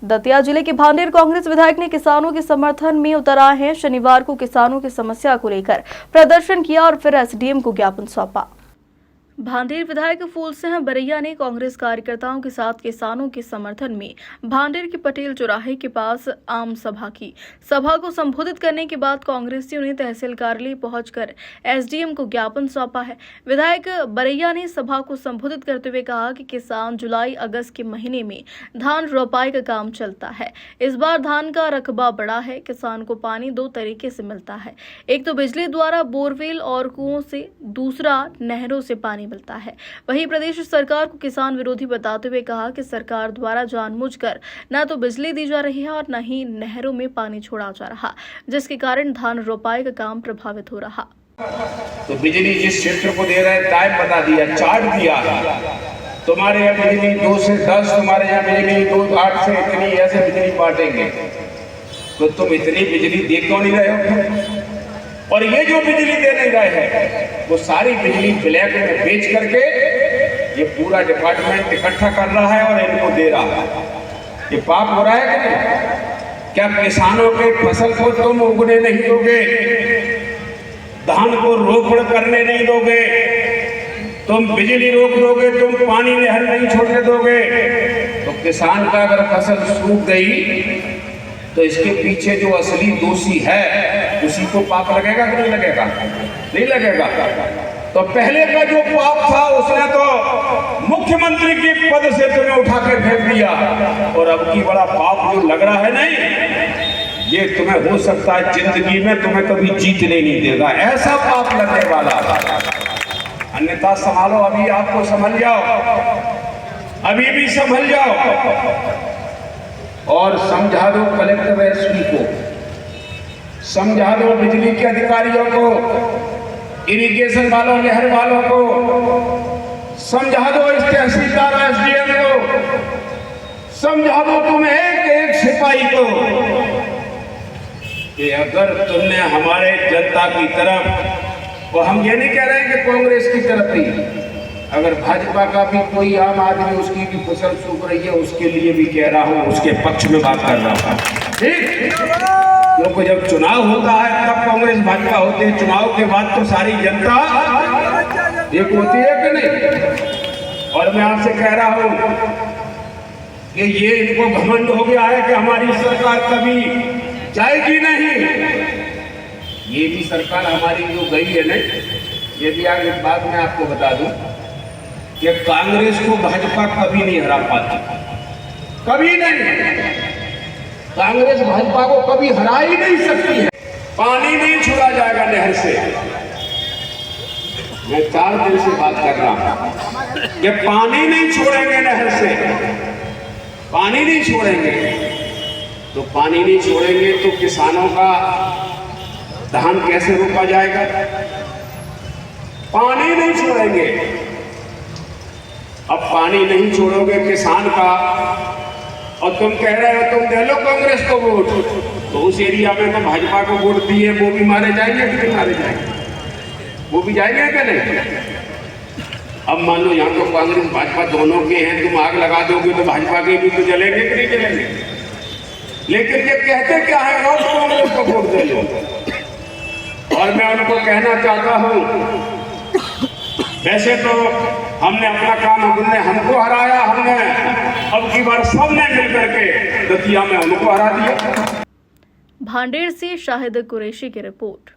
दतिया जिले के भांडेर कांग्रेस विधायक ने किसानों के समर्थन में उतर आए हैं। शनिवार को किसानों की समस्या को लेकर प्रदर्शन किया और फिर एसडीएम को ज्ञापन सौंपा। भांडेर विधायक फूलसिंह बरैया ने कांग्रेस कार्यकर्ताओं के साथ किसानों के समर्थन में भांडेर के पटेल चौराहे के पास आम सभा की। सभा को संबोधित करने के बाद कांग्रेसियों ने तहसील कार्यालय पहुंचकर एसडीएम को ज्ञापन सौंपा है। विधायक बरैया ने सभा को संबोधित करते हुए कहा कि किसान जुलाई अगस्त के महीने में धान रोपाई का काम चलता है। इस बार धान का रकबा बड़ा है। किसान को पानी दो तरीके से मिलता है, एक तो बिजली द्वारा बोरवेल और कुओं से, दूसरा नहरों से पानी मिलता है। वहीं प्रदेश सरकार को किसान विरोधी बताते हुए कहा कि सरकार द्वारा जानबूझकर न तो बिजली दी जा रही है और न ही नहरों में पानी छोड़ा जा रहा, जिसके कारण धान रोपाई का काम प्रभावित हो रहा। तो बिजली जिस क्षेत्र को दे रहे टाइम बता दिया, चार्ट दिया, तुम्हारे यहाँ बिजली 2 से 10, तुम्हारे यहाँ बिजली 2 8 से इतनी, ऐसे बिजली बांटेंगे। तो तुम इतनी बिजली दे क्यों नहीं रहे हो? और ये जो बिजली दे नहीं रहे हैं वो सारी बिजली ब्लैक में बेच करके ये पूरा डिपार्टमेंट इकट्ठा कर रहा है और इनको दे रहा है। ये पाप हो रहा है कि नहीं? क्या किसानों के फसल को तुम उगने नहीं दोगे, धान को रोपण करने नहीं दोगे, तुम बिजली रोक दोगे, तुम पानी नहर नहीं छोड़ने दोगे, तो किसान का अगर फसल सूख गई तो इसके पीछे जो असली दोषी है उसी को पाप लगेगा कि नहीं लगेगा? नहीं लगेगा। तो पहले का जो पाप था उसने तो मुख्यमंत्री के पद से तुम्हें उठा के फेंक दिया, और अब की बड़ा पाप जो लग रहा है नहीं, ये तुम्हें हो सकता है जिंदगी में तुम्हें कभी जीतने नहीं देगा, ऐसा पाप लगने वाला। अन्यथा संभालो, अभी आपको संभल जाओ, अभी भी संभल जाओ और समझा दो कलेक्टर एसपी को, समझा दो बिजली के अधिकारियों को, इरिगेशन वालों, नहर वालों को, समझा दो इस तहसीलदार एसडीएम को, समझा दो तुम एक सिपाही को कि अगर तुमने हमारे जनता की तरफ, वो हम ये नहीं कह रहे हैं कि कांग्रेस की तरफ ही, अगर भाजपा का भी कोई आम आदमी उसकी भी फसल सूख रही है उसके लिए भी कह रहा हूं, उसके पक्ष में बात कर रहा था। ठीक, क्योंकि जब चुनाव होता है तब कांग्रेस भाजपा होते हैं, चुनाव के बाद तो सारी जनता एक होती है कि नहीं? और मैं आपसे कह रहा हूं कि ये इनको घमंड हो गया है कि हमारी सरकार कभी जाएगी नहीं। ये भी सरकार हमारी जो गई है ना, ये भी आगे बाद में आपको बता दूं कि कांग्रेस को भाजपा कभी नहीं हरा पाती, कभी नहीं। कांग्रेस भाजपा को कभी हरा ही नहीं सकती है। पानी नहीं छोड़ा जाएगा नहर से। मैं 4 दिन से बात कर रहा हूं कि पानी नहीं छोड़ेंगे नहर से, पानी नहीं छोड़ेंगे। तो पानी नहीं छोड़ेंगे तो किसानों का धान कैसे रोका जाएगा? पानी नहीं छोड़ेंगे। अब पानी नहीं छोड़ोगे किसान का, और तुम कह रहे हो तुम दे लो कांग्रेस को वोट, तो उस एरिया में तो भाजपा को वोट दिए वो भी मारे जाएंगे कि नहीं मारे जाएंगे? वो भी जाएंगे क्या नहीं? अब मान लो यहाँ तो कांग्रेस भाजपा दोनों के हैं, तुम आग लगा दोगे तो भाजपा के भी तो जलेंगे कि नहीं जलेंगे? लेकिन ये कहते क्या है, और कांग्रेस को वोट दे लो। और मैं उनको कहना चाहता हूँ, वैसे तो हमने अपना काम, हमको हराया, हमने अब की बार सबने मिलकर के दतिया में हमको हरा दिया। भांडेर से शाहिद कुरैशी की रिपोर्ट।